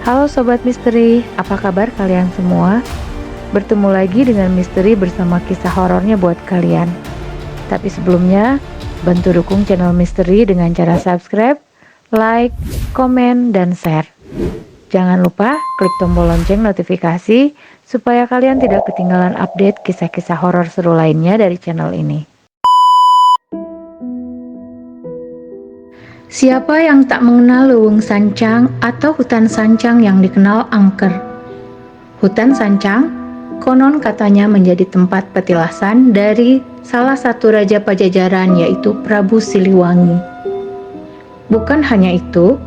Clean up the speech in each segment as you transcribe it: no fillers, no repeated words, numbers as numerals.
Halo Sobat Misteri, apa kabar kalian semua? Bertemu lagi dengan Misteri bersama kisah horornya buat kalian. Tapi sebelumnya, bantu dukung channel Misteri dengan cara subscribe, like, komen, dan share. Jangan lupa klik tombol lonceng notifikasi supaya kalian tidak ketinggalan update kisah-kisah horor seru lainnya dari channel ini. Siapa yang tak mengenal Leuweung Sancang atau hutan sancang yang dikenal angker? Hutan sancang konon katanya menjadi tempat petilasan dari salah satu raja Pajajaran, yaitu Prabu Siliwangi. Bukan hanya itu,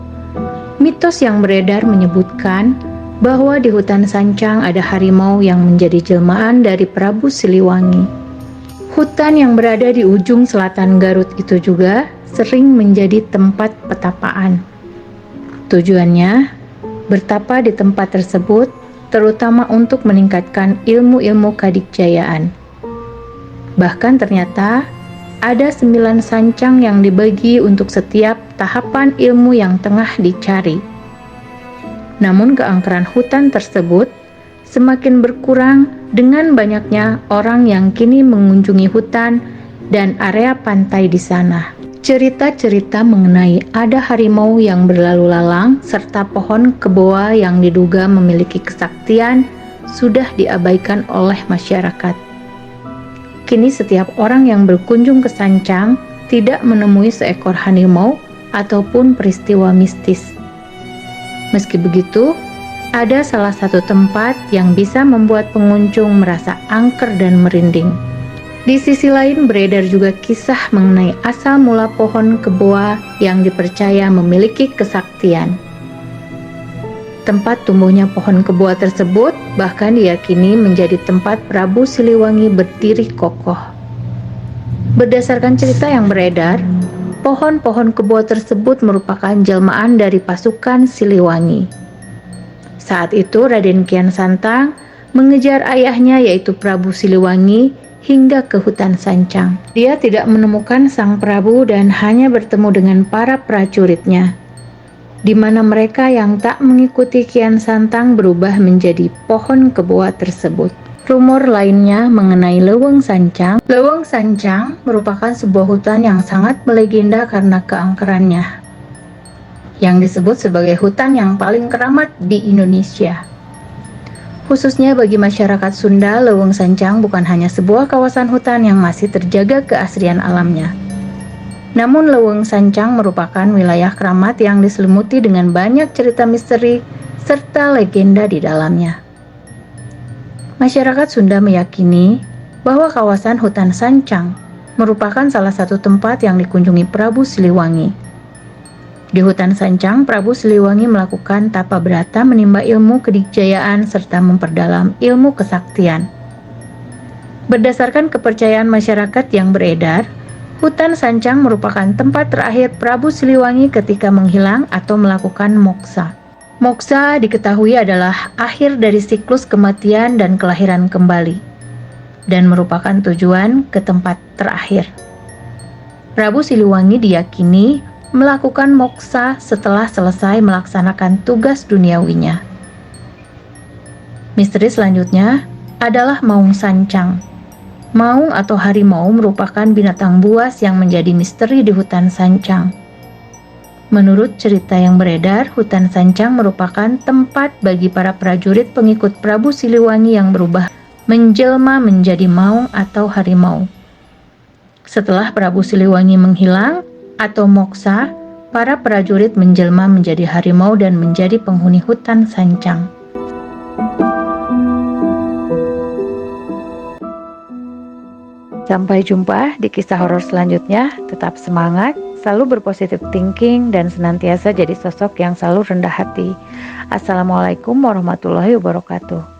mitos yang beredar menyebutkan bahwa di hutan sancang ada harimau yang menjadi jelmaan dari Prabu Siliwangi. Hutan yang berada di ujung selatan Garut itu juga sering menjadi tempat petapaan. Tujuannya, bertapa di tempat tersebut terutama untuk meningkatkan ilmu-ilmu kadikjayaan. Bahkan ternyata ada 9 sancang yang dibagi untuk setiap tahapan ilmu yang tengah dicari. Namun keangkeran hutan tersebut semakin berkurang dengan banyaknya orang yang kini mengunjungi hutan dan area pantai di sana. Cerita-cerita mengenai ada harimau yang berlalu lalang serta pohon keboa yang diduga memiliki kesaktian sudah diabaikan oleh masyarakat. Kini setiap orang yang berkunjung ke Sancang tidak menemui seekor harimau ataupun peristiwa mistis. Meski begitu, ada salah satu tempat yang bisa membuat pengunjung merasa angker dan merinding. Di sisi lain beredar juga kisah mengenai asal mula pohon keboa yang dipercaya memiliki kesaktian. Tempat tumbuhnya pohon keboa tersebut bahkan diyakini menjadi tempat Prabu Siliwangi berdiri kokoh. Berdasarkan cerita yang beredar, pohon-pohon keboa tersebut merupakan jelmaan dari pasukan Siliwangi. Saat itu Raden Kian Santang mengejar ayahnya yaitu Prabu Siliwangi hingga ke hutan sancang. Dia tidak menemukan sang Prabu dan hanya bertemu dengan para prajuritnya, di mana mereka yang tak mengikuti Kian Santang berubah menjadi pohon keboa tersebut. Rumor lainnya mengenai Leuweung Sancang. Leuweung Sancang merupakan sebuah hutan yang sangat melegenda karena keangkerannya, yang disebut sebagai hutan yang paling keramat di Indonesia. Khususnya bagi masyarakat Sunda, Leuweung Sancang bukan hanya sebuah kawasan hutan yang masih terjaga keasrian alamnya. Namun Leuweung Sancang merupakan wilayah keramat yang diselimuti dengan banyak cerita misteri serta legenda di dalamnya. Masyarakat Sunda meyakini bahwa kawasan hutan Sancang merupakan salah satu tempat yang dikunjungi Prabu Siliwangi. Di hutan Sancang, Prabu Siliwangi melakukan tapa berata menimba ilmu kedikjayaan serta memperdalam ilmu kesaktian. Berdasarkan kepercayaan masyarakat yang beredar, hutan Sancang merupakan tempat terakhir Prabu Siliwangi ketika menghilang atau melakukan moksa. Moksa diketahui adalah akhir dari siklus kematian dan kelahiran kembali, dan merupakan tujuan ke tempat terakhir. Prabu Siliwangi diyakini melakukan moksa setelah selesai melaksanakan tugas duniawinya. Misteri selanjutnya adalah Maung Sancang. Maung atau harimau merupakan binatang buas yang menjadi misteri di hutan Sancang. Menurut cerita yang beredar, hutan Sancang merupakan tempat bagi para prajurit pengikut Prabu Siliwangi yang berubah menjelma menjadi maung atau harimau. Setelah Prabu Siliwangi menghilang atau moksa, para prajurit menjelma menjadi harimau dan menjadi penghuni hutan Sancang. Sampai jumpa di kisah horor selanjutnya. Tetap semangat, selalu berpositif thinking, dan senantiasa jadi sosok yang selalu rendah hati. Assalamualaikum warahmatullahi wabarakatuh.